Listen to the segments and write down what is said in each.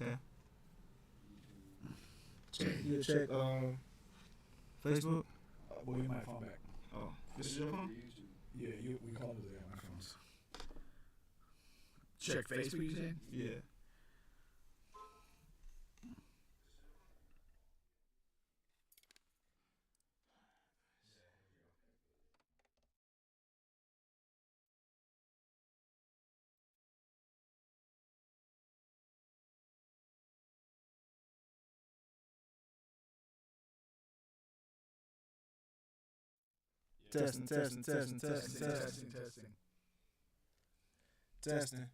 Okay. You check Facebook. Well, you might phone back. Oh, this is your phone? Yeah, we call it there on our phones. Check Facebook, you said? Yeah. Testing.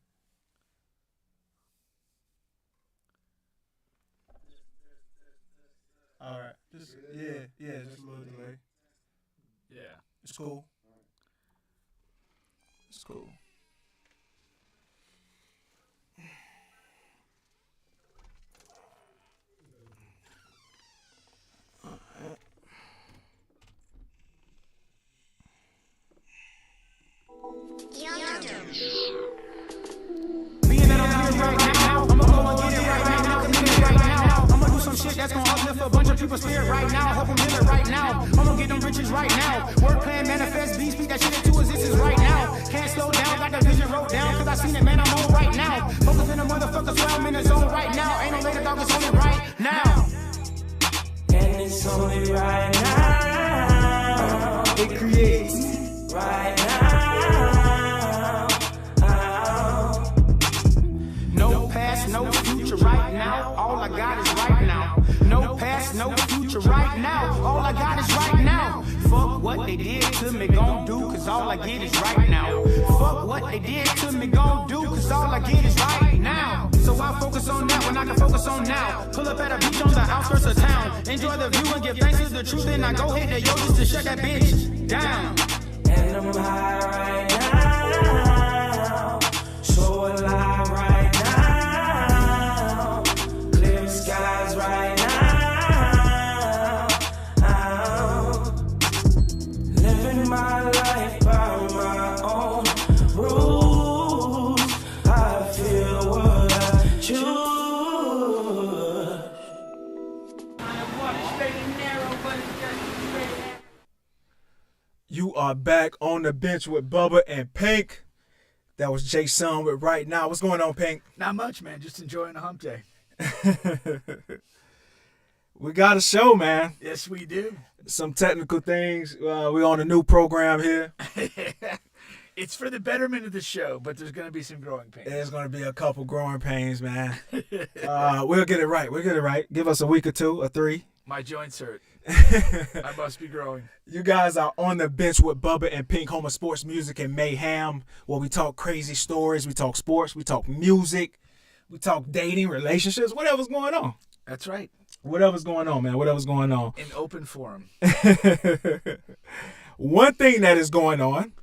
All right. Just just a little delay. Yeah. It's cool. It's cool. Being that I'm here right now, I'ma go and get it right now, commit it right now. I'ma do some shit that's gonna uplift a bunch of people's spirit right now, help them heal it right now. I'ma get them riches right now. Work plan, manifest, beast, speak that shit into existence right now. Can't slow down, got the vision wrote down, cause I seen it, man, I'm on right now. Focusing the motherfuckers where I'm in the zone right now. Ain't no later, dog, it's only right now. And it's only right now. It creates. Right now. No past, no future right now. All I got is right now. No past, no future right now. All I got is right now. Fuck what they did to me, gon' do, cause all I get is right now. Fuck what they did to me, gon' do, cause all I get is right now. So I focus on that when I can focus on now. Pull up at a beach on the outskirts of town. Enjoy the view and give thanks to the truth. Then I go hit the yo just to shut that bitch down. And I'm high right now. So alive right now. Clear skies right now. Living my life by my own rules. I feel what I choose. You are back on the bench with Bubba and Pink. That was Jason with Right Now. What's going on, Pink? Not much, man. Just enjoying the hump day. We got a show, man. Yes, we do. Some technical things. We're on a new program here. It's for the betterment of the show, but there's going to be some growing pains. There's going to be a couple growing pains, man. We'll get it right. Give us a week or two or three. My joints hurt. I must be growing. You guys are on the bench with Bubba and Pink, home of sports, music, and mayhem, where we talk crazy stories, we talk sports, we talk music, we talk dating, relationships, whatever's going on. That's right. Whatever's going on, man. Whatever's going on. In open forum. One thing that is going on,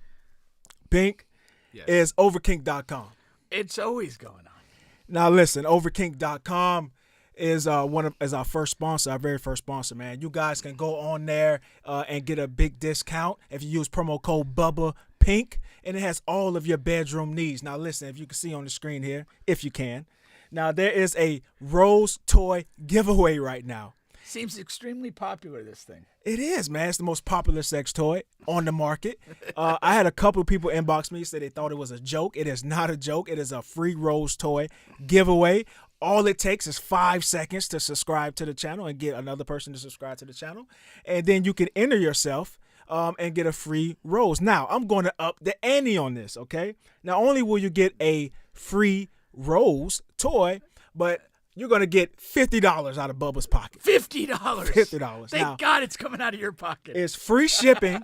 Pink, Yes. is overkink.com. It's always going on. Now listen, overkink.com is our first sponsor, our very first sponsor, man. You guys can go on there and get a big discount if you use promo code Bubba Pink, and it has all of your bedroom needs. Now listen, if you can see on the screen here, if you can. Now there is a Rose toy giveaway right now. Seems extremely popular, this thing. It is, man. It's the most popular sex toy on the market. I had a couple of people inbox me, say they thought it was a joke. It is not a joke. It is a free Rose toy giveaway. All it takes is 5 seconds to subscribe to the channel and get another person to subscribe to the channel. And then you can enter yourself and get a free rose. Now, I'm going to up the ante on this, okay? Not only will you get a free rose toy, but you're going to get $50 out of Bubba's pocket. $50. $50. Thank Now, God it's coming out of your pocket. it's free shipping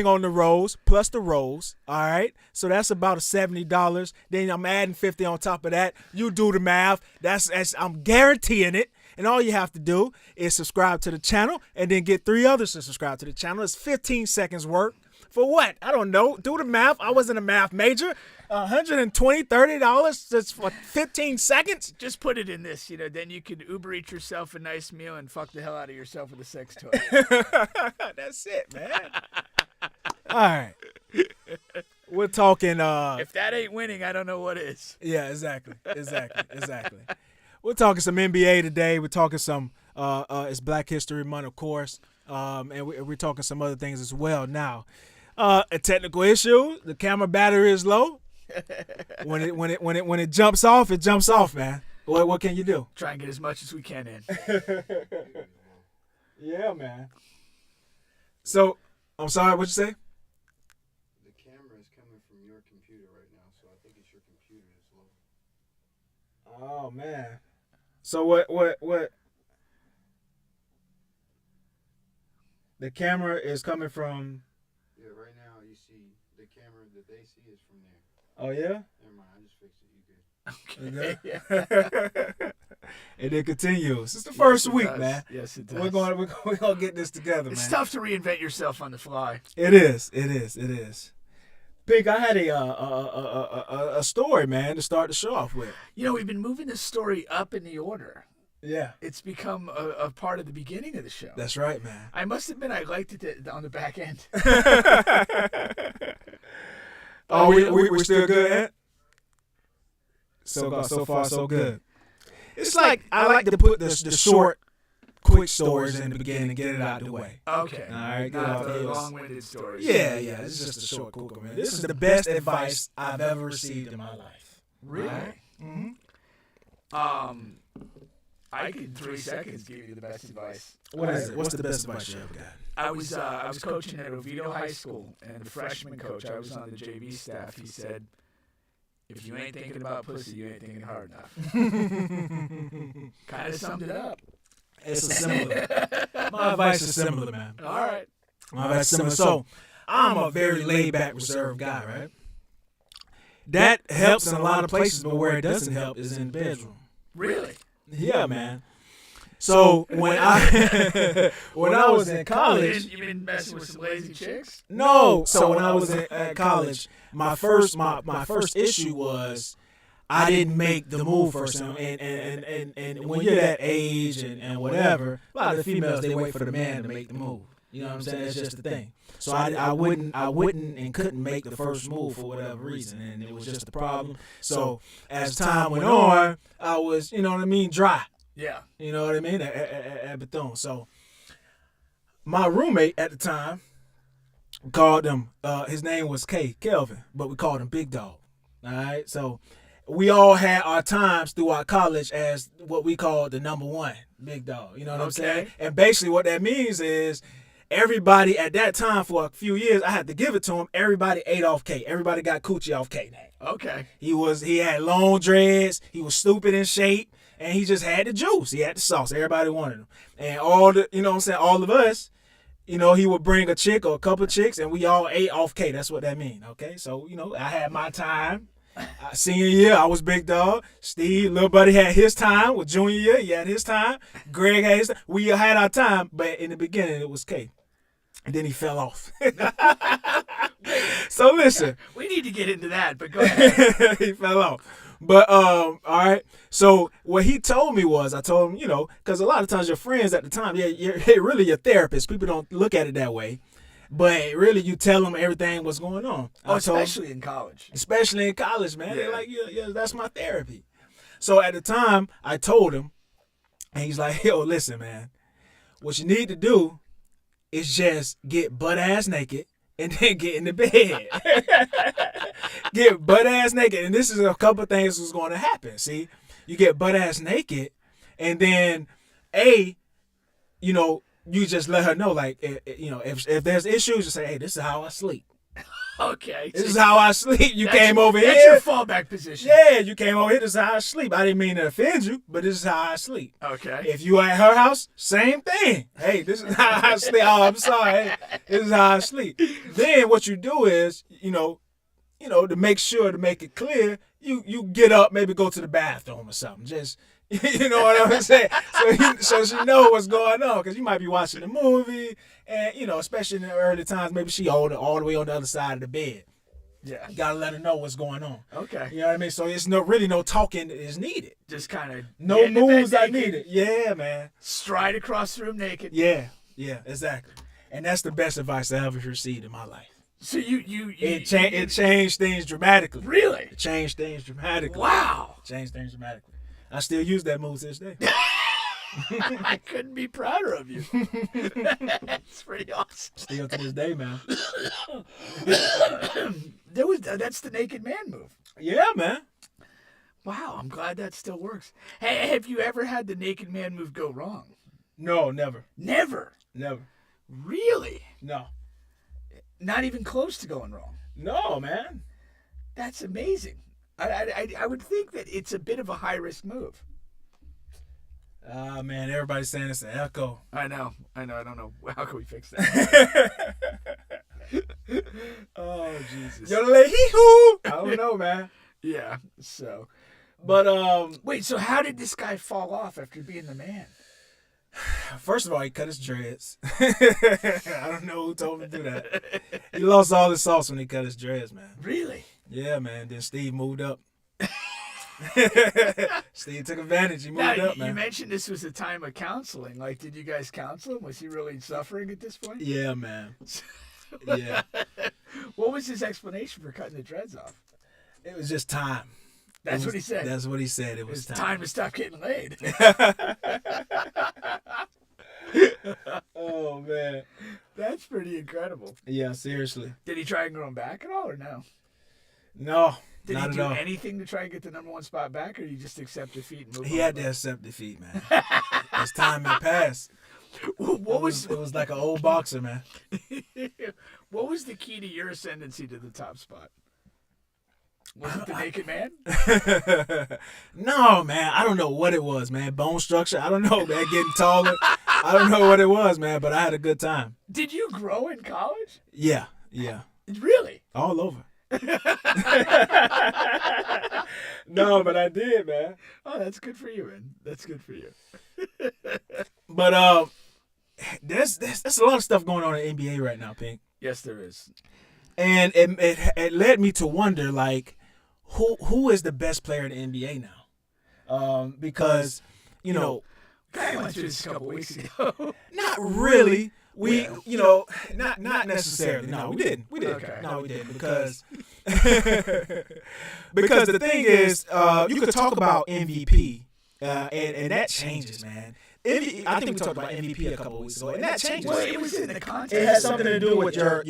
on the rose plus the rose, all right? So that's about $70. Then I'm adding 50 on top of that. You do the math. That's I'm guaranteeing it. And all you have to do is subscribe to the channel and then get 3 others to subscribe to the channel. It's 15 seconds work. For what? I don't know. Do the math. I wasn't a math major. $120, $30 just for 15 seconds? Just put it in this, then you could Uber eat yourself a nice meal and fuck the hell out of yourself with a sex toy. That's it, man. All right. We're talking. If that ain't winning, I don't know what is. Yeah, exactly. We're talking some NBA today. We're talking some it's Black History Month, of course, and we're talking some other things as well. Now, a technical issue: the camera battery is low. When it jumps off, it jumps off, man. What can you do? Try and get as much as we can in. Yeah, man. So, I'm sorry. What'd you say? The camera is coming from your computer right now, so I think it's your computer that's low. Oh man. So what? The camera is coming from. Yeah, right now you see the camera that they see is from there. Oh yeah. Never mind, I just fixed it. You good? Okay. And it continues. It's the first week, does. man. Yes, it does. We're gonna get this together, It's man. tough to reinvent yourself on the fly. It is. Pink, I had a story, man, to start the show off with. You know, we've been moving this story up in the order. Yeah. It's become a part of the beginning of the show. That's right, man. I must admit, I liked it on the back end. Oh, we're still good, Ant? So far, so good. It's like I like to put the short, quick stories in the beginning and get it out of the way. Okay. All right, get Not off the this. long-winded stories. Yeah. It's just a short, quick one, man. This is the best advice I've ever received in my life. Really? Right? Mm-hmm. I could in 3 seconds give you the best advice. What is it? What's the best advice you ever got? I was coaching at Oviedo High School, and the freshman coach, I was on the JV staff, he said, if you ain't thinking about pussy, you ain't thinking hard enough. Kind of summed it up. It's a similar. My advice is similar, man. All right. My advice is similar. So, I'm a very laid-back, reserved guy, right? That helps in a lot of places, but where it doesn't help is in the bedroom. Really? Yeah, man. So when I was in college, You been messing with some lazy chicks? no. So when I was at college, my first issue was I didn't make the move first, and when you're that age and whatever, a lot of the females they wait for the man to make the move. You know what I'm saying? That's just the thing. So I wouldn't and couldn't make the first move for whatever reason, and it was just a problem. So as time went on, I was, you know what I mean, dry. Yeah. You know what I mean? At Bethune. So my roommate at the time called him, his name was Kelvin, but we called him Big Dog. All right. So we all had our times throughout college as what we call the number one, Big Dog. You know what I'm saying? And basically what that means is everybody at that time for a few years, I had to give it to him. Everybody ate off K. Everybody got coochie off K name. Okay. He had long dreads. He was stupid in shape. And he just had the juice. He had the sauce. Everybody wanted him. And all of us, you know, he would bring a chick or a couple of chicks, and we all ate off K. That's what that means, okay? So, you know, I had my time. Senior year, I was Big Dog. Steve, little buddy, had his time. With junior year, he had his time. Greg had his time. We had our time, but in the beginning, it was K. And then he fell off. So, listen. We need to get into that, but go ahead. He fell off. But, all right. So what he told me was, I told him, you know, because a lot of times your friends at the time, you're really your therapist. People don't look at it that way. But really, you tell them everything what's going on. Especially in college. Especially in college, man. Yeah. They're like, yeah, that's my therapy. So at the time, I told him, and he's like, yo, listen, man. What you need to do is just get butt-ass naked and then get in the bed. Get butt-ass naked. And this is a couple of things that's going to happen. See? You get butt-ass naked, and then, you know, you just let her know, like, you know, if there's issues, you say, hey, this is how I sleep. Okay. This is how I sleep. You came over That's here. your fallback position. Yeah, you came over here. This is how I sleep. I didn't mean to offend you, but this is how I sleep. Okay. If you at her house, same thing. Hey, this is how I sleep. Oh, I'm sorry. Hey, this is how I sleep. Then what you do is, you know, to make it clear, you get up, maybe go to the bathroom or something. Just, you know what I'm saying? So she know what's going on, because you might be watching a movie, and, you know, especially in the early times, maybe she all the way on the other side of the bed. Yeah. You gotta let her know what's going on. Okay. You know what I mean? So it's really no talking is needed. Just kind of No moves are needed. Yeah, man. Stride across the room naked. Yeah, exactly. And that's the best advice I ever received in my life. So It changed things dramatically. Really? It changed things dramatically. Wow. Changed things dramatically. I still use that move to this day. I couldn't be prouder of you. That's pretty awesome. Still to this day, man. That's the naked man move. Yeah, man. Wow, I'm glad that still works. Hey, have you ever had the naked man move go wrong? No, never. Never. Never. Really? No. Not even close to going wrong. No, man. That's amazing. I would think that it's a bit of a high risk move. Man, everybody's saying it's an echo. I know. I don't know. How can we fix that? Oh, Jesus. Yodelay-hee-hoo. I don't know, man. Yeah, so. But, Wait, so how did this guy fall off after being the man? first of all, he cut his dreads. I don't know who told him to do that. He lost all his sauce when he cut his dreads, man. Really? Yeah, man. Then Steve moved up. Steve took advantage. He moved Now, up, man. you mentioned this was a time of counseling. Like, did you guys counsel him? Was he really suffering at this point? Yeah, man. Yeah. What was his explanation for cutting the dreads off? It was just time. That's what he said. That's what he said. It was It's time. time to stop getting laid. Oh, man. That's pretty incredible. Yeah, seriously. Did he try and grow him back at all, or no? No, Did not he at do all. anything to try and get the number one spot back, or did he just accept defeat and move He on? had to accept defeat, man. As time had passed. What was It was like an old boxer, man. what was the key to your ascendancy to the top spot? Was it the naked man? No, man. I don't know what it was, man. Bone structure. I don't know, man. Getting taller. I don't know what it was, man. But I had a good time. Did you grow in college? Yeah. Really? All over. No, but I did, man. Oh, that's good for you, man. That's good for you. But there's a lot of stuff going on in NBA right now, Pink. Yes, there is. And it led me to wonder, like, who is the best player in the NBA now? Because you know, I went through this a couple weeks ago. not really. We, Well, you know, not necessarily. No, we didn't. We didn't. Okay. No, we didn't because because the thing is, you could talk about MVP, and that changes, man. I think we talked about MVP a couple of weeks ago, and that changes. Well, it was in the context. It has something to do with your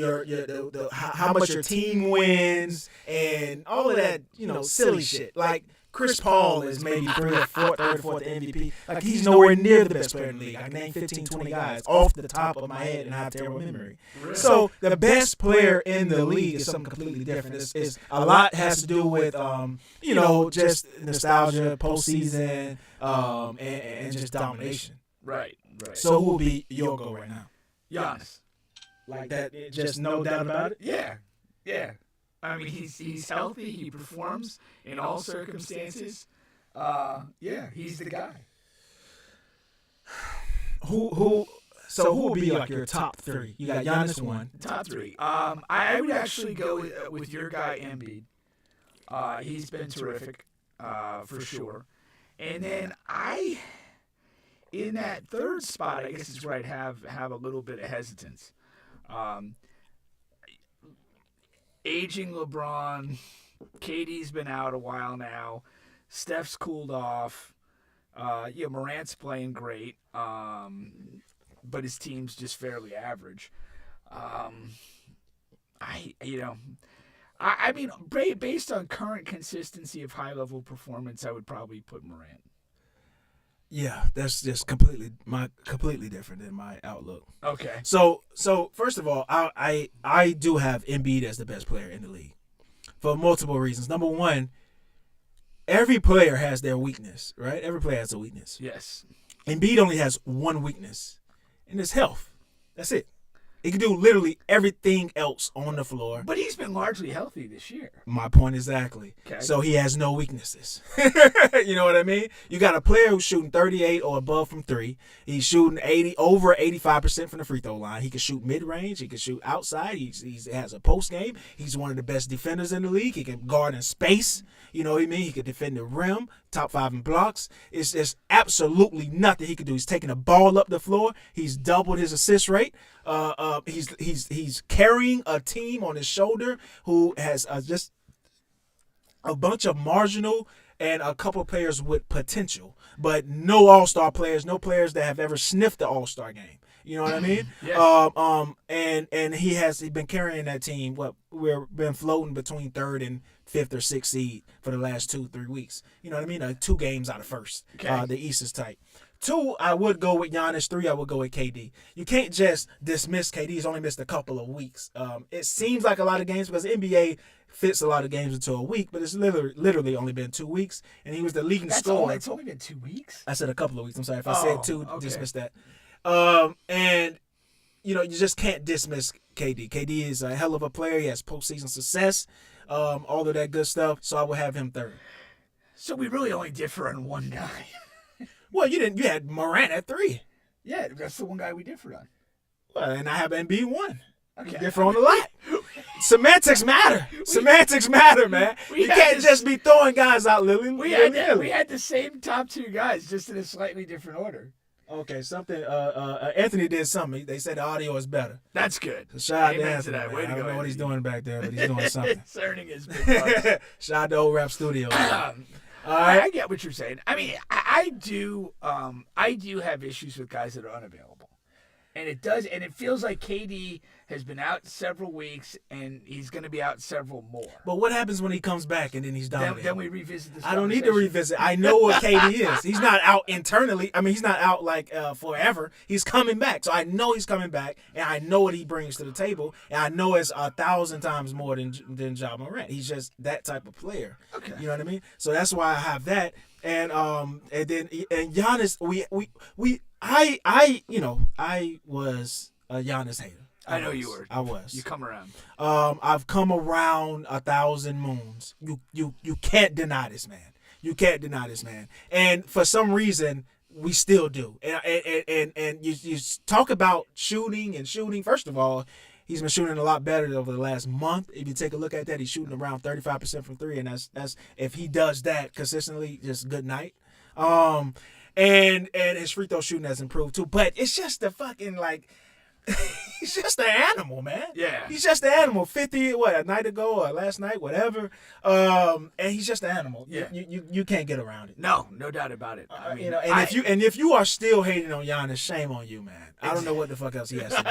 how much your team wins and all of that, you know, silly shit. Like Chris Paul is maybe third or fourth MVP. Like he's nowhere near the best player in the league. I can name 15, 20 guys off the top of my head, and I have terrible memory. Really? So the best player in the league is something completely different. It's a lot has to do with you know, just nostalgia, postseason, and just domination. Right. So who will be your goal right now? Giannis. Like that, just no doubt about it. Yeah. I mean, he's healthy. He performs in all circumstances. Yeah, he's the guy. Who? So who will be like your top three? You got Giannis one. Top three. I would actually go with your guy Embiid. He's been terrific, for sure. And then in that third spot, I guess is where I'd have a little bit of hesitance. Aging LeBron, KD's been out a while now. Steph's cooled off. Morant's playing great, but his team's just fairly average. I mean, based on current consistency of high-level performance, I would probably put Morant. Yeah, that's just completely different than my outlook. Okay. So first of all, I do have Embiid as the best player in the league for multiple reasons. Number one, every player has their weakness, right? Every player has a weakness. Yes. Embiid only has one weakness, and it's health. That's it. He can do literally everything else on the floor. But he's been largely healthy this year. My point exactly. Okay. So he has no weaknesses. You know what I mean? You got a player who's shooting 38 or above from three. He's shooting over 85% from the free throw line. He can shoot mid-range. He can shoot outside. He has a post game. He's one of the best defenders in the league. He can guard in space. You know what I mean? He can defend the rim, top 5 in blocks. It's absolutely nothing he can do. He's taking the ball up the floor. He's doubled his assist rate. He's carrying a team on his shoulder who has just a bunch of marginal and a couple players with potential, but no all-star players, no players that have ever sniffed the all-star game. You know what I mean? Yes. And he's been carrying that team. We've been floating between 3rd and 5th or 6th seed for the last 2-3 weeks. You know what I mean? 2 games out of first. Okay. The East is tight. 2, I would go with Giannis. 3, I would go with KD. You can't just dismiss KD. He's only missed a couple of weeks. It seems like a lot of games because the NBA fits a lot of games into a week, but it's literally only been 2 weeks, and he was the leading scorer. It's only been 2 weeks? I said a couple of weeks. I'm sorry if I said 2. Okay. Dismiss that. And you just can't dismiss KD. KD is a hell of a player. He has postseason success, all of that good stuff. So I would have him 3rd. So we really only differ on one guy. Well, you didn't. You had Morant at 3. Yeah, that's the one guy we differed on. Well, and I have Embiid 1. Okay. You differ on a lot. Semantics matter. Semantics matter, man. You can't just be throwing guys out, Lily. We had the same top 2 guys, just in a slightly different order. Okay, something. Anthony did something. They said the audio is better. That's good. So shout out to Amen Anthony. that. Man. Way to I don't go, know what he's Anthony. doing back there, but he's doing something. It's earning his big bucks. Shout out to Old Rap Studio. All I right. get what you're saying. I mean, I do have issues with guys that are unavailable, and it feels like KD has been out several weeks, and he's going to be out several more. But what happens when he comes back and then he's dominating? Then we revisit this. I don't need to conversation. revisit. I know what KD is. He's not out internally. I mean, he's not out like forever. He's coming back. So I know he's coming back, and I know what he brings to the table, and I know it's 1,000 times more than Ja Morant. He's just that type of player. Okay. You know what I mean? So that's why I have that. And Giannis, I was a Giannis hater. I know you were. I was. You come around. I've come around 1,000 moons. You can't deny this man. You can't deny this man. And for some reason, we still do. And you talk about shooting. First of all, he's been shooting a lot better over the last month. If you take a look at that, he's shooting around 35% from 3, and that's if he does that consistently, just good night. And his free throw shooting has improved too. But it's just the fucking he's just an animal, man. Yeah. He's just an animal. 50, a night ago or last night, whatever. And he's just an animal. Yeah. You can't get around it. No doubt about it. I mean, if you are still hating on Giannis, shame on you, man. I don't know what the fuck else he has to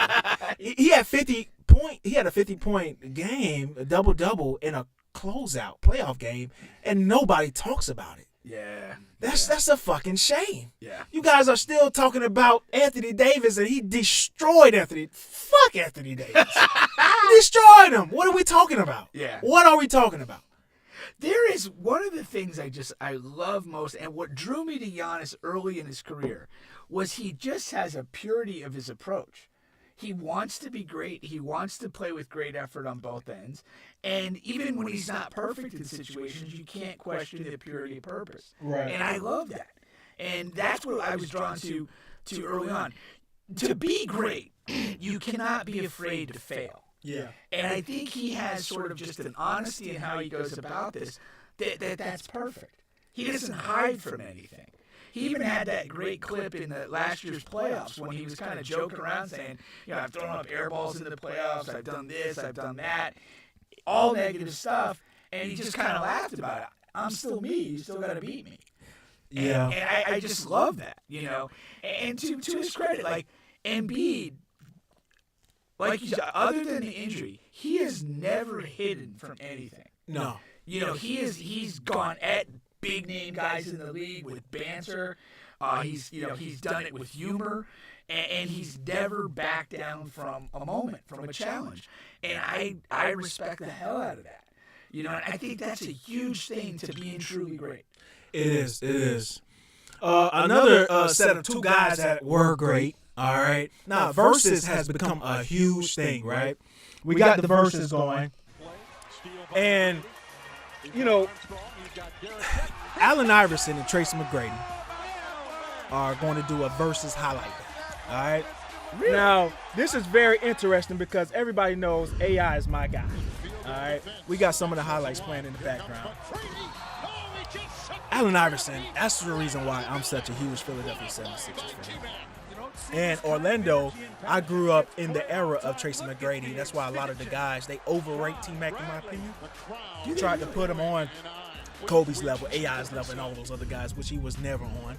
do. He had 50 point. He had a 50-point game, a double in a closeout playoff game, and nobody talks about it. Yeah. That's a fucking shame. Yeah. You guys are still talking about Anthony Davis, and he destroyed Anthony. Fuck Anthony Davis. He destroyed him. What are we talking about? Yeah. What are we talking about? There is one of the things I love most, and what drew me to Giannis early in his career was he just has a purity of his approach. He wants to be great. He wants to play with great effort on both ends. And even when he's not perfect in situations, you can't question the purity of purpose. Right. And I love that. And that's what I was drawn to early on. To be great, you cannot be afraid to fail. Yeah. And I think he has sort of just an honesty in how he goes about this that's perfect. He doesn't hide from anything. He even had that great clip in the last year's playoffs when he was kind of joking around saying, I've thrown up air balls in the playoffs, I've done this, I've done that, all negative stuff, and he just kind of laughed about it. I'm still me, you still got to beat me. Yeah. And I just love that, And to his credit, Embiid, like you said, other than the injury, he has never hidden from anything. No. He's gone at big name guys in the league with banter. He's done it with humor, and he's never backed down from a moment, from a challenge. And I respect the hell out of that. And I think that's a huge thing to being truly great. It is. Another set of 2 guys that were great. All right. Now, Versus has become a huge thing, right? We got the Versus going. And, Allen Iverson and Tracy McGrady are going to do a Versus highlight. All right? Really? Now, this is very interesting because everybody knows AI is my guy. All right? We got some of the highlights playing in the background. Allen Iverson, that's the reason why I'm such a huge Philadelphia 76ers fan. And Orlando, I grew up in the era of Tracy McGrady. That's why a lot of the guys, they overrate T-Mac in my opinion. You tried to put him on Kobe's level, AI's level, and all those other guys, which he was never on.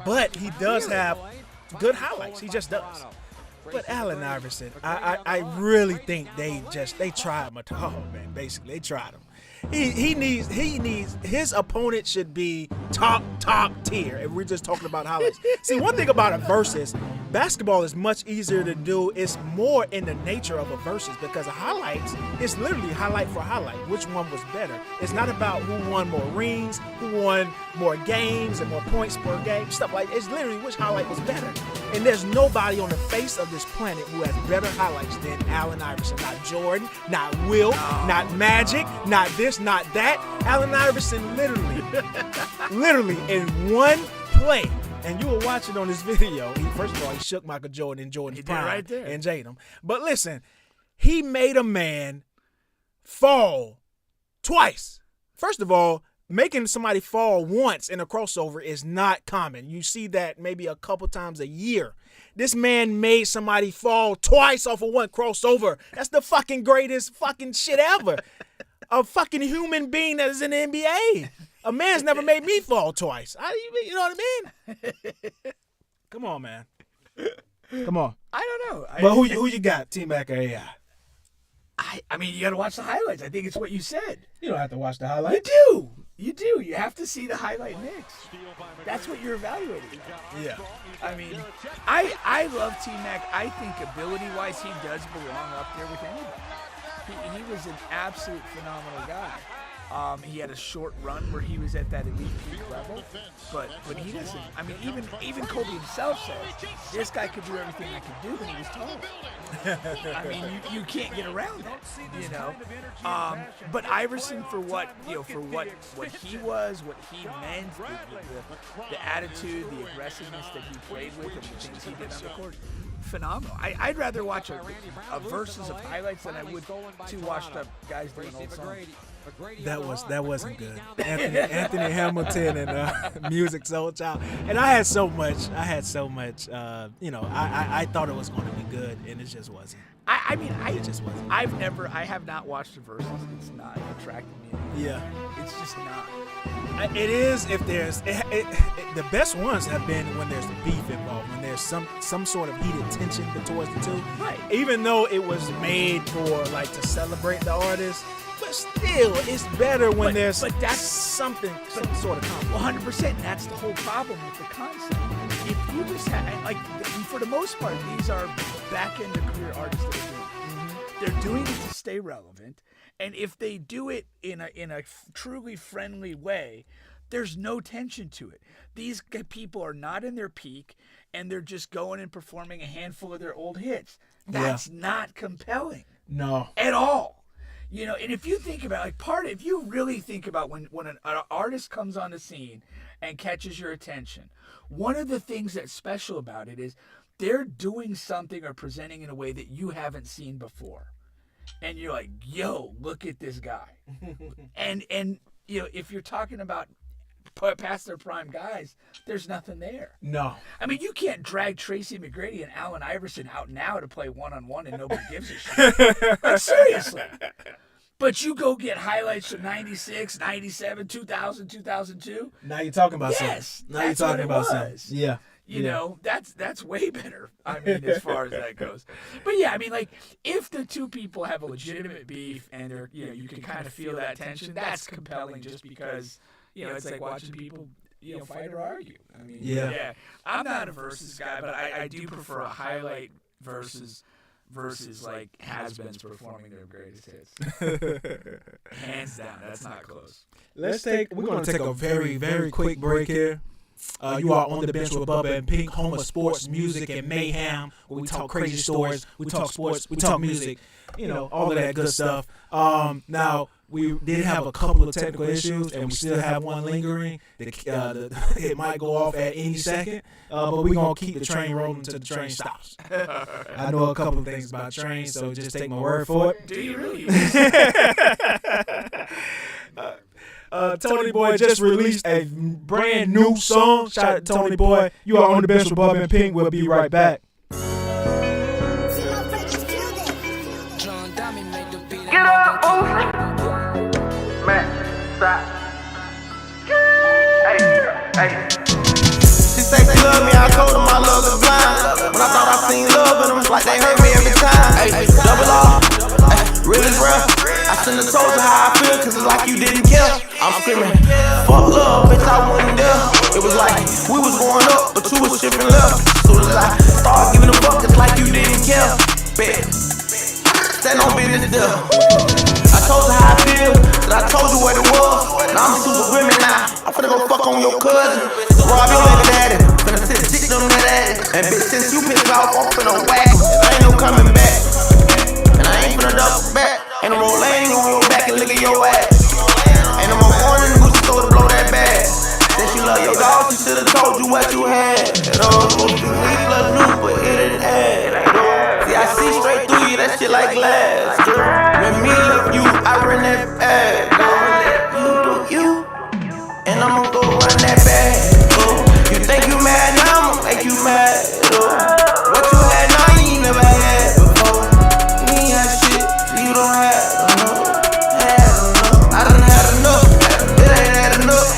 But he does have good highlights. He just does. But Allen Iverson, I really think they tried him. Oh man, basically they tried him. He needs his opponent should be top tier. If we're just talking about highlights. See, one thing about a versus, basketball is much easier to do. It's more in the nature of a versus because a highlights is literally highlight for highlight. Which one was better? It's not about who won more rings, who won more games and more points per game, stuff like that. It's literally which highlight was better. And there's nobody on the face of this planet who has better highlights than Allen Iverson. Not Jordan, not Wilt, not Magic, not this, not that. Allen Iverson literally in one play, and you were watching on this video, first of all, he shook Michael Jordan in Jordan's prime right there. and jaded him. But listen, he made a man fall twice. First of all, making somebody fall once in a crossover is not common. You see that maybe a couple times a year. This man made somebody fall twice off of one crossover. That's the fucking greatest fucking shit ever. A fucking human being that is in the NBA. A man's never made me fall twice. You know what I mean? Come on, man. Come on. I don't know. But who you got, T-Mac or AI? I mean, you got to watch the highlights. I think it's what you said. You don't have to watch the highlights. You do. You have to see the highlight mix. That's what you're evaluating. Yeah. I mean, I love T-Mac. I think ability-wise, he does belong up there with anybody. He was an absolute phenomenal guy. He had a short run where he was at that elite peak level, but he doesn't. I mean, even Kobe himself says this guy could do everything I could do when he was tall. I mean, you can't get around that, you know. But Iverson, for what he was, what he meant, the attitude, the aggressiveness that he played with, and the things he did on the court. Phenomenal. I'd rather watch a versus of highlights than I would two washed up guys doing old songs. That wasn't good. Anthony Hamilton and Music Soul Child. And I had so much. I thought it was going to be good, and it just wasn't. It just wasn't. I have not watched a versus. It's not attracting me. Yeah. It's just not. It is if there's the best ones have been when there's beef involved, when there's some sort of heated tension towards the two. Right. Even though it was made for to celebrate the artist, but still it's better when there's some sort of conflict. 100%. And that's the whole problem with the concept. If you just for the most part, these are back end of career artists that are doing it. Mm-hmm. They're doing it to stay relevant. And if they do it in a truly friendly way, there's no tension to it. These people are not in their peak, and they're just going and performing a handful of their old hits. That's not compelling. No. At all. You know, and if you think about if you really think about when an artist comes on the scene and catches your attention, one of the things that's special about it is they're doing something or presenting in a way that you haven't seen before. And you're like, yo, look at this guy. and you know, if you're talking about past their prime guys, there's nothing there. No. I mean, you can't drag Tracy McGrady and Allen Iverson out now to play one-on-one and nobody gives a shit. Seriously. But you go get highlights from 96, 97, 2000, 2002. Now you're talking about something. Yes. Now you're talking about something. Yeah. You know, that's way better. I mean, as far as that goes. But yeah, I mean, if the two people have a legitimate beef and they're, you can kind of feel that tension, that's compelling just because, it's like watching people, fight or argue. I mean, yeah. I'm not a versus guy, but I do prefer a highlight versus has-beens performing their greatest hits. Hands down, that's not close. We're going to take a very, very quick break here. You are on the bench with Bubba and Pink, home of sports, music, and mayhem, where we talk crazy stories, we talk sports, we talk music, all of that good stuff. Now, we did have a couple of technical issues, and we still have one lingering. It might go off at any second, but we're going to keep the train rolling until the train stops. I know a couple of things about trains, so just take my word for it. Do you really? Tony Boy just released a brand new song. Shout out to Tony Boy. You are on the bench with Bubba and Pink. We'll be right back. Get up, man, stop. love me, I told them my love is blind. When I thought I seen love in them, like they hurt me every time. Ay, double R, ay, really rough. I shouldn't have told you how I feel, cause it's like you didn't care. I'm screaming, fuck love, bitch, I wasn't there. It was like we was going up, but you was shifting left. Soon as I started giving a fuck, it's like you didn't care. Bet, stand on business there. I told you how I feel, and I told you what it was. Now I'm super grimmy now. I'm finna go fuck on your cousin. Rob your baby daddy. Finna sit dick on that ass. And bitch, since you pissed off, I'm finna whack. I ain't no coming back. And I ain't finna double back. Ain't no more laying on your back and lick at your ass. Ain't no more going in the Gucci store to blow that bag. Since you love your dog, she should've told you what you had. It all supposed to be me plus new, but it didn't add. See, I see straight through you, that shit like glass. When me love you, I run that bag. You do you, and I'ma go run that bag. Oh, you think you mad now, I'ma make you mad. Oh, what you had now, you ain't never had before. You ain't had shit, you don't have enough. I done had enough, it ain't had enough.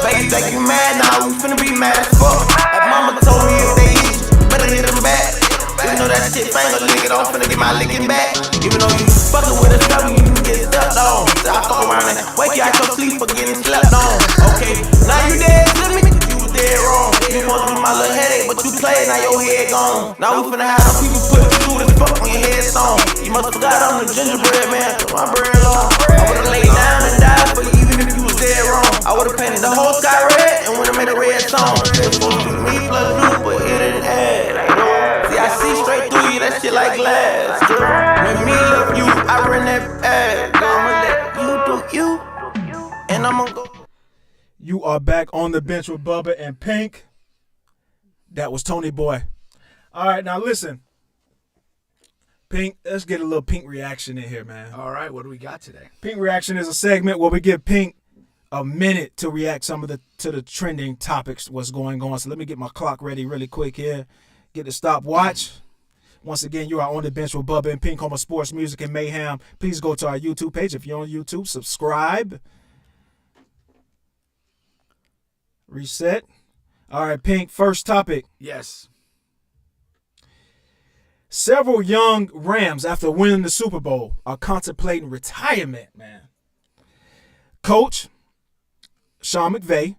Baby, think you mad now, we finna be mad as fuck. Like mama told me if they hit you, better hit them back. Even though that shit finger lick it off, finna get my licking back. Even though you fucking with a stubby, you can get stepped on. So I fuck around and wake you out your sleep for getting slept on. Okay, now you dead to me, cause you was dead wrong. You supposed to be my little headache, but you played, now your head gone. Now we finna have some people put you through this fuck on your headstone. You must forgot I'm the gingerbread man, cause my bread long. I would've laid down and died for you, even if you was dead wrong. I would've painted the whole sky red and would've made a red song. It was supposed to be me plus you, but it didn't add. See, I see straight through you, that shit like glass. When me love you, I run that bag. I'ma let you do you, and I'ma go. You are back on the bench with Bubba and Pink. That was Tony Boy. All right, now listen. Pink, let's get a little Pink reaction in here, man. All right, what do we got today? Pink reaction is a segment where we give Pink a minute to react to the trending topics, what's going on. So let me get my clock ready really quick here. Get the stopwatch. Once again, you are on the bench with Bubba and Pink, home of sports, music, and mayhem. Please go to our YouTube page. If you're on YouTube, subscribe. Reset. All right, Pink, first topic. Yes. Several young Rams, after winning the Super Bowl, are contemplating retirement, man. Coach Sean McVay,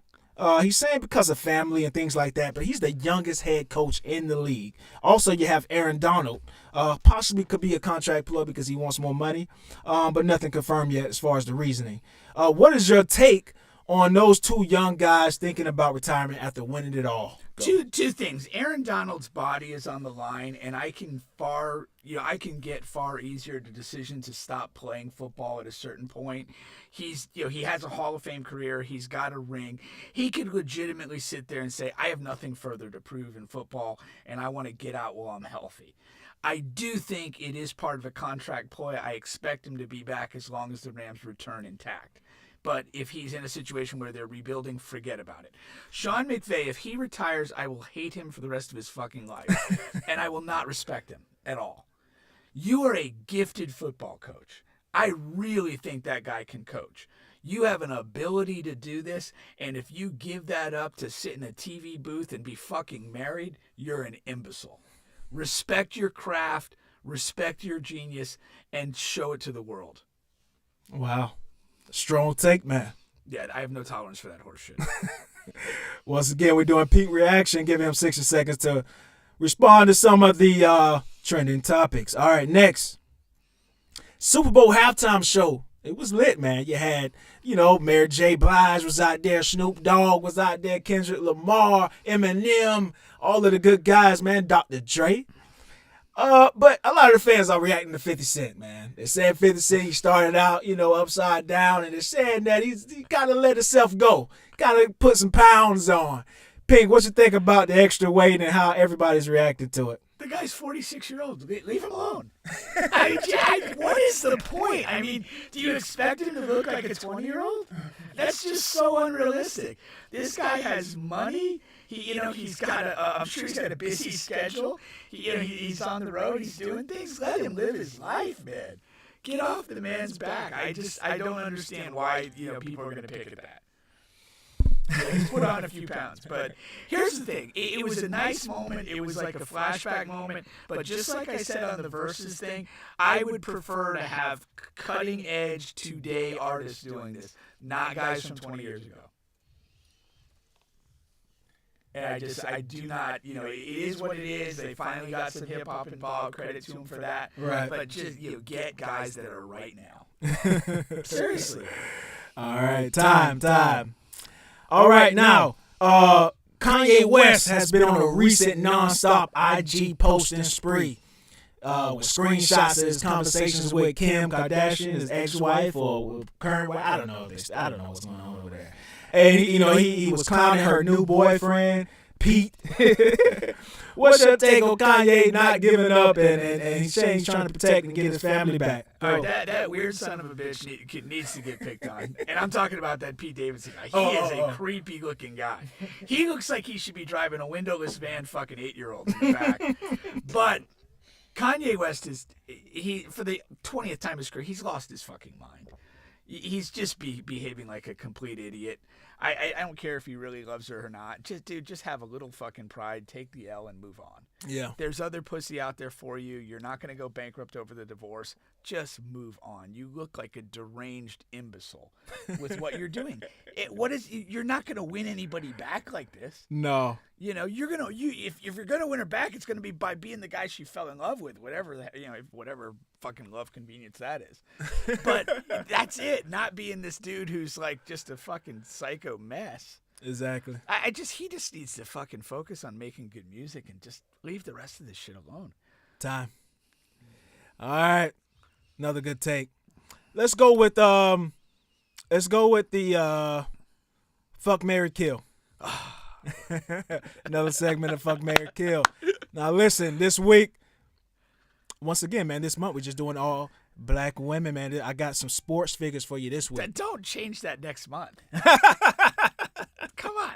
he's saying because of family and things like that, but he's the youngest head coach in the league. Also, you have Aaron Donald, possibly could be a contract player because he wants more money, but nothing confirmed yet as far as the reasoning. What is your take on those two young guys thinking about retirement after winning it all? Go. Two things. Aaron Donald's body is on the line, and I can get far easier the decision to stop playing football at a certain point. He has a Hall of Fame career. He's got a ring. He could legitimately sit there and say, I have nothing further to prove in football, and I want to get out while I'm healthy. I do think it is part of a contract ploy. I expect him to be back as long as the Rams return intact. But if he's in a situation where they're rebuilding, forget about it. Sean McVay, if he retires, I will hate him for the rest of his fucking life. And I will not respect him at all. You are a gifted football coach. I really think that guy can coach. You have an ability to do this, and if you give that up to sit in a TV booth and be fucking married, you're an imbecile. Respect your craft, respect your genius, and show it to the world. Wow. Strong take, man. Yeah, I have no tolerance for that horse shit. Once again, we're doing Pink reaction. Give him 60 seconds to respond to some of the trending topics. All right, next. Super Bowl halftime show. It was lit, man. You had, Mary J. Blige was out there. Snoop Dogg was out there. Kendrick Lamar, Eminem, all of the good guys, man. Dr. Dre. But a lot of the fans are reacting to 50 Cent, man. They're saying 50 Cent, he started out, upside down, and they're saying that he got to let himself go. Got to put some pounds on. Pink, what you think about the extra weight and how everybody's reacting to it? The guy's 46-year-old. Leave him alone. What is the point? I mean, do you expect him to look like a 20-year-old? That's just so unrealistic. This guy has money. He's got I'm sure he's got a busy schedule. He's on the road. He's doing things. Let him live his life, man. Get off the man's back. I don't understand why, people are going to pick at that. Yeah, he's put on a few pounds. But here's the thing. It was a nice moment. It was like a flashback moment. But just like I said on the Versus thing, I would prefer to have cutting-edge today artists doing this, not guys from 20 years ago. And I do not, it is what it is. They finally got some hip hop involved. Credit to them for that. Right. But just, get guys that are right now. Seriously. All right, time. All right, now, Kanye West has been on a recent nonstop IG posting spree. With screenshots of his conversations with Kim Kardashian, his ex-wife or current wife. I don't know what's going on over there. And he was clowning her new boyfriend, Pete. What's your take on Kanye not giving up and he's saying he's trying to protect and get his family back? All right, that weird son of a bitch needs to get picked on. And I'm talking about that Pete Davidson guy. He is a creepy-looking guy. He looks like he should be driving a windowless van fucking 8-year-olds in the back. But Kanye West for the 20th time in his career, he's lost his fucking mind. He's just behaving like a complete idiot. I don't care if he really loves her or not. Just have a little fucking pride. Take the L and move on. Yeah. There's other pussy out there for you. You're not going to go bankrupt over the divorce. Just move on. You look like a deranged imbecile with what you're doing. You're not going to win anybody back like this. No. If you're gonna win her back, it's gonna be by being the guy she fell in love with, whatever fucking love convenience that is. But that's it. Not being this dude who's like just a fucking psycho mess. Exactly. He just needs to fucking focus on making good music and just leave the rest of this shit alone. Time. All right, another good take. Let's go with the fuck, marry, kill. Another segment of Fuck, Marry, Kill. Now listen, this week, once again, man, this month we're just doing all black women, man. I got some sports figures for you this week. Don't change that next month. Come on.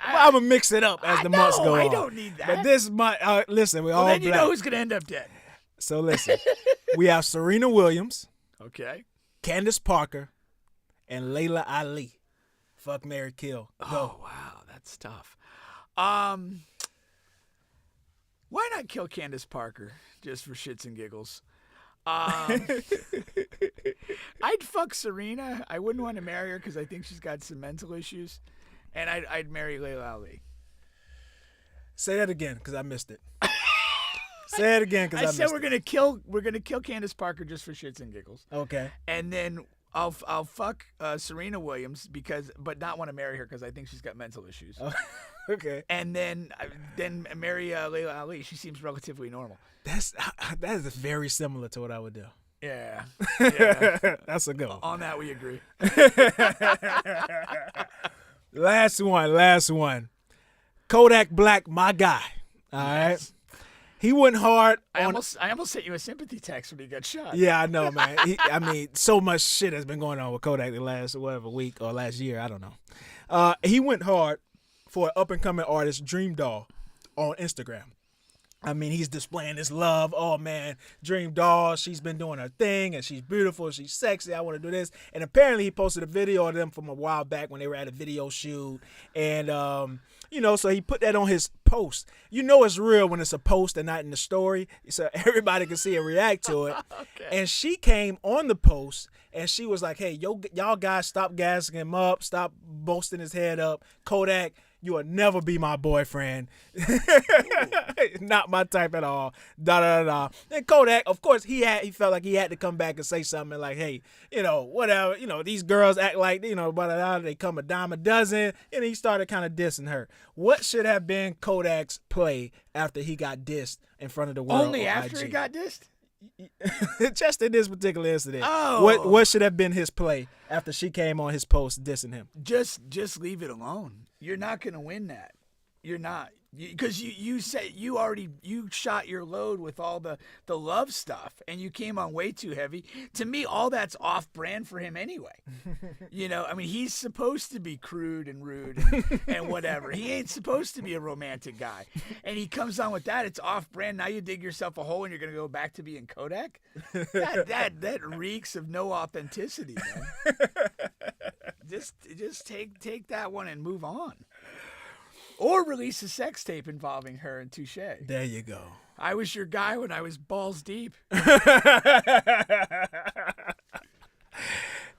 I'm going to mix it up as the months go on. I don't need that. But this month, listen, we're all then you black. know who's going to end up dead. So listen, we have Serena Williams, Okay. Candace Parker, and Layla Ali. Fuck, marry, kill. Go. Oh, wow. That's tough. Why not kill Candace Parker just for shits and giggles? I'd fuck Serena. I wouldn't want to marry her because I think she's got some mental issues. And I'd marry Layla Ali. Say that again because I missed it. Say it again because I missed it. I said we're gonna kill Candace Parker just for shits and giggles. Okay. And then I'll fuck Serena Williams but not want to marry her because I think she's got mental issues. Oh, okay. And then marry Layla Ali. She seems relatively normal. That is very similar to what I would do. Yeah. That's a good one. On that we agree. Last one. Kodak Black, my guy. All right. He went hard. I almost sent you a sympathy text when he got shot. Yeah, I know, man. So much shit has been going on with Kodak the last week or last year. I don't know. He went hard for an up-and-coming artist, Dream Doll, on Instagram. I mean, he's displaying his love. Oh, man, Dream Doll, she's been doing her thing, and she's beautiful, she's sexy, I want to do this. And apparently he posted a video of them from a while back when they were at a video shoot. And, so he put that on his post. You know it's real when it's a post and not in the story, so everybody can see and react to it. Okay. And she came on the post, and she was like, hey, y'all guys, stop gassing him up, stop boasting his head up. Kodak, you will never be my boyfriend. Not my type at all. Da. And Kodak, of course, he felt like he had to come back and say something like, hey, whatever, these girls act like, they come a dime a dozen. And he started kind of dissing her. What should have been Kodak's play after he got dissed in front of the world? Only after he got dissed? Just in this particular incident. Oh. What should have been his play after she came on his post dissing him? Just leave it alone. You're not going to win that. You're not. Because you said you shot your load with all the love stuff and you came on way too heavy. To me, all that's off brand for him anyway. He's supposed to be crude and rude and whatever. He ain't supposed to be a romantic guy. And he comes on with that. It's off brand. Now you dig yourself a hole and you're going to go back to being Kodak? That reeks of no authenticity, man. just take that one and move on. Or release a sex tape involving her and Touche. There you go. I was your guy when I was balls deep.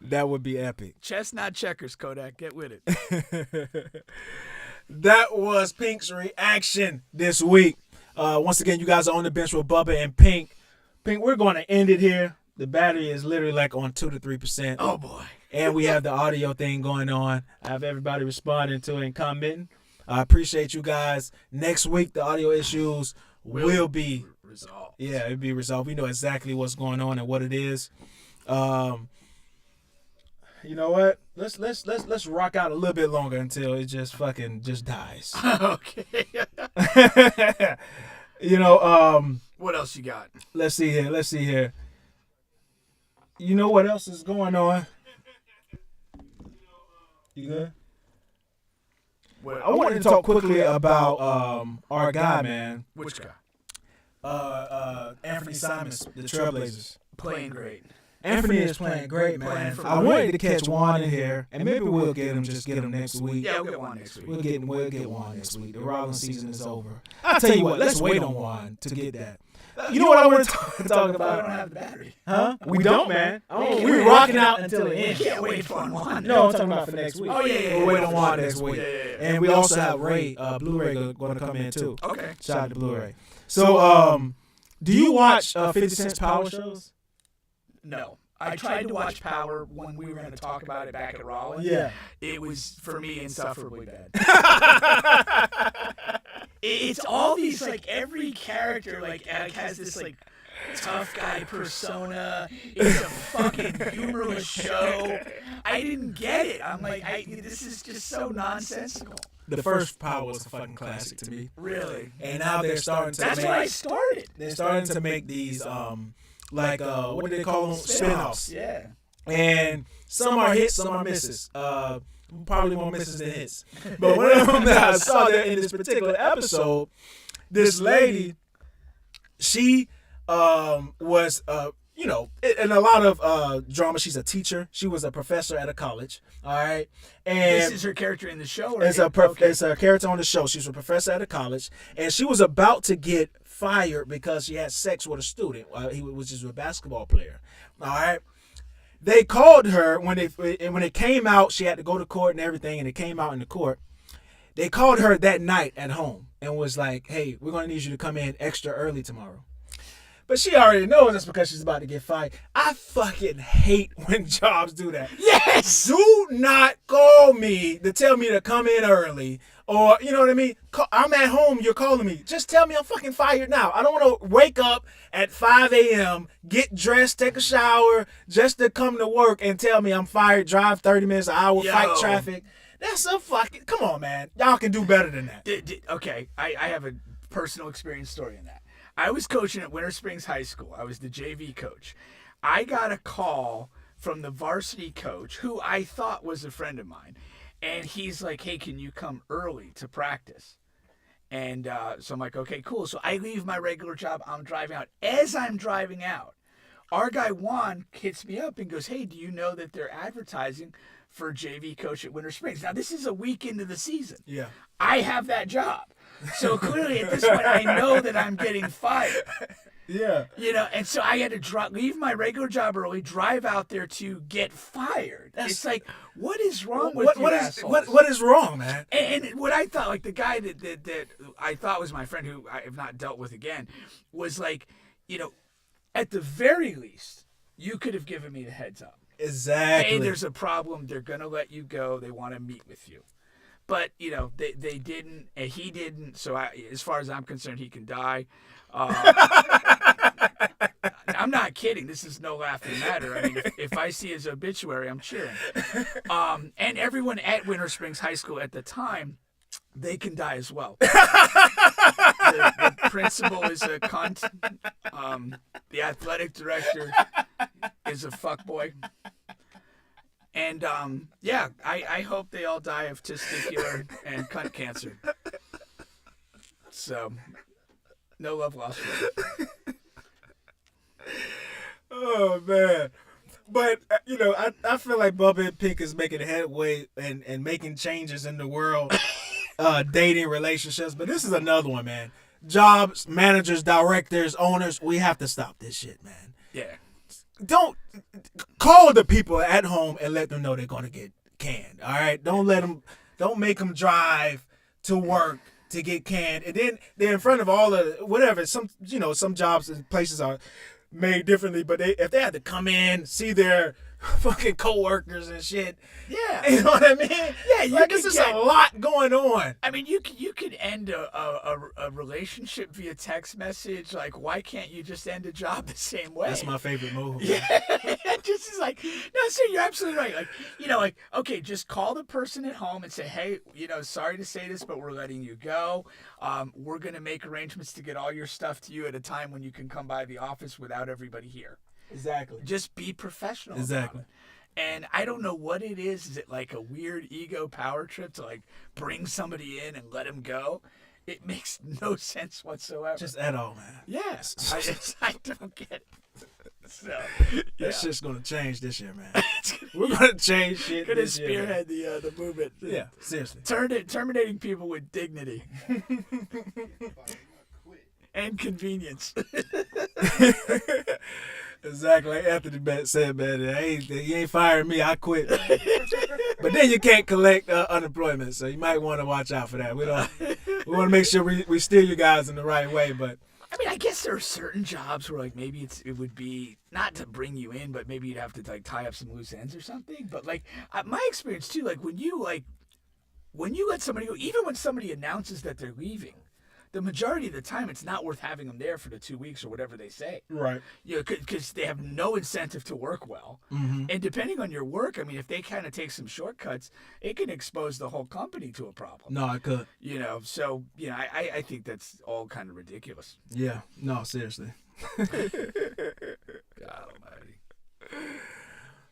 That would be epic. Chestnut checkers, Kodak. Get with it. That was Pink's reaction this week. Once again, you guys are on the bench with Bubba and Pink. Pink, we're going to end it here. The battery is literally like on 2 to 3%. Oh, boy. And we have the audio thing going on. I have everybody responding to it and commenting. I appreciate you guys. Next week, the audio issues will be resolved. Yeah, it'll be resolved. We know exactly what's going on and what it is. You know what? Let's rock out a little bit longer until it just dies. Okay. What else you got? Let's see here. You know what else is going on? You good? Well, I wanted to talk quickly about our guy, man. Which guy? Anthony Simons, the Trailblazers. Playing great. Anthony is playing great, man. I wanted to catch Juan in here, and maybe we'll get him next week. Yeah, we'll get Juan next week. We'll get Juan next week. The Rollins season is over. I'll tell you what, let's wait on Juan to get that. You know what I want to talk about? We don't have the battery. Huh? We don't, man. We're rocking out until the end. We can't wait for Juan. No, I'm talking about for next week. Oh, yeah. We'll wait on Juan next week. Yeah. And we also have Ray, Blu-ray going to come in too. Okay. Shout out to Blu-ray. So, do you watch 50 Cent's Power shows? No. I tried to watch Power when we were going to talk about it back at Rollins. Yeah. It was, for me, insufferably bad. It's all these, every character, has this, tough guy persona. It's a fucking humorless show. I didn't get it. I'm like, this is just so nonsensical. The first Power was a fucking classic to me. Really? And now they're starting to That's make... where I started. They're starting to make these, what do they call them? Spin-offs. Yeah. And some are hits, some are misses. Probably more misses than hits. But one of them that I saw there in this particular episode, this lady, she was, in a lot of drama, she's a teacher. She was a professor at a college. All right. And this is her character in the show? Or it's a character on the show. She's a professor at a college. And she was about to get fired because she had sex with a student. He was just a basketball player. All right. They called her when it came out. She had to go to court and everything, and it came out in the court. They called her that night at home and was like, "Hey, we're gonna need you to come in extra early tomorrow." But she already knows that's because she's about to get fired. I fucking hate when jobs do that. Yes! Do not call me to tell me to come in early. Or, you know what I mean? I'm at home, you're calling me. Just tell me I'm fucking fired now. I don't want to wake up at 5 a.m., get dressed, take a shower, just to come to work and tell me I'm fired, drive 30 minutes, an hour, fight traffic. That's a fucking... Come on, man. Y'all can do better than that. Okay, I have a personal experience story in that. I was coaching at Winter Springs High School. I was the JV coach. I got a call from the varsity coach, who I thought was a friend of mine. And he's like, "Hey, can you come early to practice?" And so I'm like, okay, cool. So I leave my regular job. I'm driving out. As I'm driving out, our guy Juan hits me up and goes, "Hey, do you know that they're advertising for JV coach at Winter Springs?" Now, this is a week into the season. Yeah. I have that job. So clearly at this point, I know that I'm getting fired. Yeah. And so I had to leave my regular job early, drive out there to get fired. It's like, what is wrong with you assholes? What is wrong, man? And what I thought, the guy that I thought was my friend, who I have not dealt with again, was like, at the very least, you could have given me the heads up. Exactly. Hey, there's a problem. They're going to let you go. They want to meet with you. But, they didn't, and he didn't. So as far as I'm concerned, he can die. I'm not kidding. This is no laughing matter. I mean, if I see his obituary, I'm cheering. And everyone at Winter Springs High School at the time, they can die as well. The principal is a cunt. The athletic director is a fuckboy. And, I hope they all die of testicular and cunt cancer. So, no love lost. Oh, man. But I feel like Bubba Pink is making headway and making changes in the world, dating, relationships. But this is another one, man. Jobs, managers, directors, owners, we have to stop this shit, man. Yeah. Don't call the people at home and let them know they're gonna get canned. All right, don't make them drive to work to get canned, and then they're in front of all the whatever. Some jobs and places are made differently, but if they had to come in, see their fucking coworkers and shit. Yeah. You know what I mean? Yeah, this is a lot going on. I mean, you could end a relationship via text message. Like, why can't you just end a job the same way? That's my favorite move. Yeah. Just is like, no, sir, you're absolutely right. Like, okay, just call the person at home and say, hey, sorry to say this, but we're letting you go. We're going to make arrangements to get all your stuff to you at a time when you can come by the office without everybody here. Exactly. Just be professional. Exactly. About it. And I don't know what it is. Is it like a weird ego power trip to like bring somebody in and let him go? It makes no sense whatsoever. Just at all, man. Yes. I don't get it. So, that shit's gonna change this year, man. We're gonna change shit. Gonna this year, spearhead the movement. Yeah, seriously. Terminating people with dignity and convenience. Exactly. Like Anthony said, man, you ain't firing me, I quit. But then you can't collect unemployment, so you might want to watch out for that. We want to make sure we steer you guys in the right way. But I mean, I guess there are certain jobs where like maybe it would be not to bring you in, but maybe you'd have to like tie up some loose ends or something. But like my experience too, like when you let somebody go, even when somebody announces that they're leaving, the majority of the time, it's not worth having them there for the 2 weeks or whatever they say. Right. Because they have no incentive to work well. Mm-hmm. And depending on your work, I mean, if they kind of take some shortcuts, it can expose the whole company to a problem. No, I could. So, I think that's all kind of ridiculous. Yeah. No, seriously. God almighty.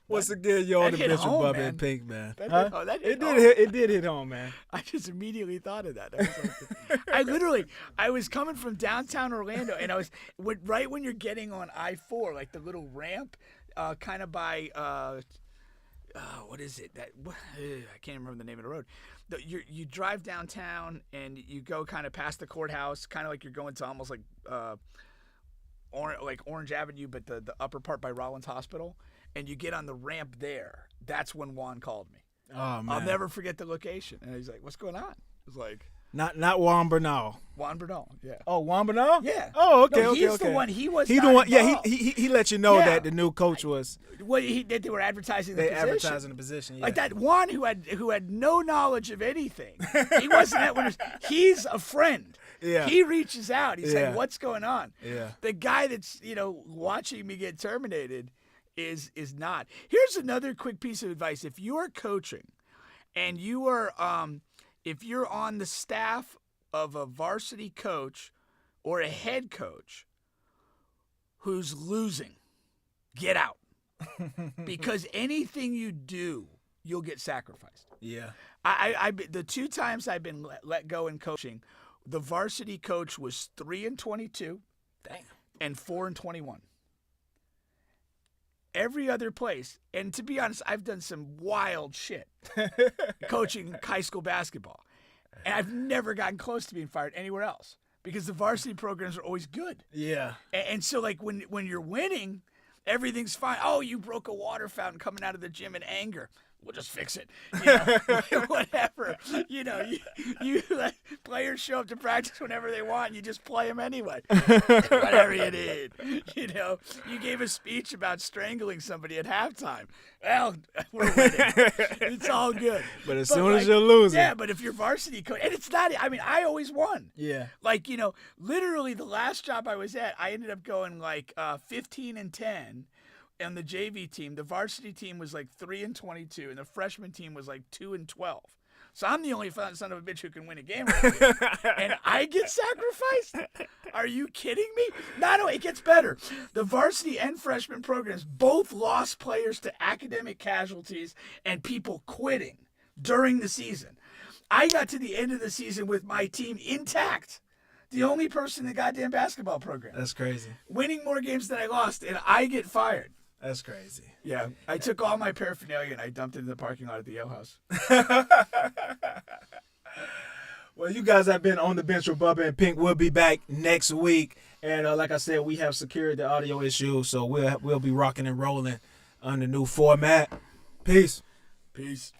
Once again, you're on the bench with Bubba and Pink, man. It did hit home, man. I just immediately thought of that. I was coming from downtown Orlando, and I was right when you're getting on I-4, like the little ramp, kind of by what is it? I can't remember the name of the road. You drive downtown and you go kind of past the courthouse, kind of like you're going to almost like Orange Avenue, but the upper part by Rollins Hospital. And you get on the ramp there. That's when Juan called me. Oh, man. I'll never forget the location. And he's like, what's going on? I was like... Not Juan Bernal. Juan Bernal, yeah. Oh, Juan Bernal? Yeah. Oh, okay, no, he's okay. the one. He was the one. Yeah, he let you know that the new coach was... Well, they were advertising the position. They advertising the position, yeah. Like that Juan who had no knowledge of anything. He wasn't that one. He's a friend. Yeah. He reaches out. He's like, what's going on? Yeah. The guy that's, watching me get terminated... is not. Here's another quick piece of advice. If you are coaching and you are if you're on the staff of a varsity coach or a head coach who's losing, get out. Because anything you do, you'll get sacrificed. Yeah. I the 2 times I've been let go in coaching, the varsity coach was 3-22. Damn. And 4-21. Every other place, and to be honest, I've done some wild shit coaching high school basketball, and I've never gotten close to being fired anywhere else because the varsity programs are always good. Yeah. And so, like, when you're winning, everything's fine. Oh, you broke a water fountain coming out of the gym in anger. We'll just fix it. Whatever. You let players show up to practice whenever they want. You just play them anyway. Whatever you did. You gave a speech about strangling somebody at halftime. Well, we're winning. It's all good. But as soon as you're losing. Yeah, but if you're varsity coach, and it's not, I always won. Yeah. Like, literally the last job I was at, I ended up going like 15-10. On the JV team, the varsity team was like 3-22, and the freshman team was like 2-12. So I'm the only son of a bitch who can win a game, and I get sacrificed. Are you kidding me? No, it gets better. The varsity and freshman programs both lost players to academic casualties and people quitting during the season. I got to the end of the season with my team intact. The only person in the goddamn basketball program. That's crazy. Winning more games than I lost, and I get fired. That's crazy. Yeah, I took all my paraphernalia and I dumped it in the parking lot at the ale house. Well, you guys have been on the bench with Bubba and Pink. We'll be back next week, and like I said, we have secured the audio issue, so we'll be rocking and rolling on the new format. Peace. Peace.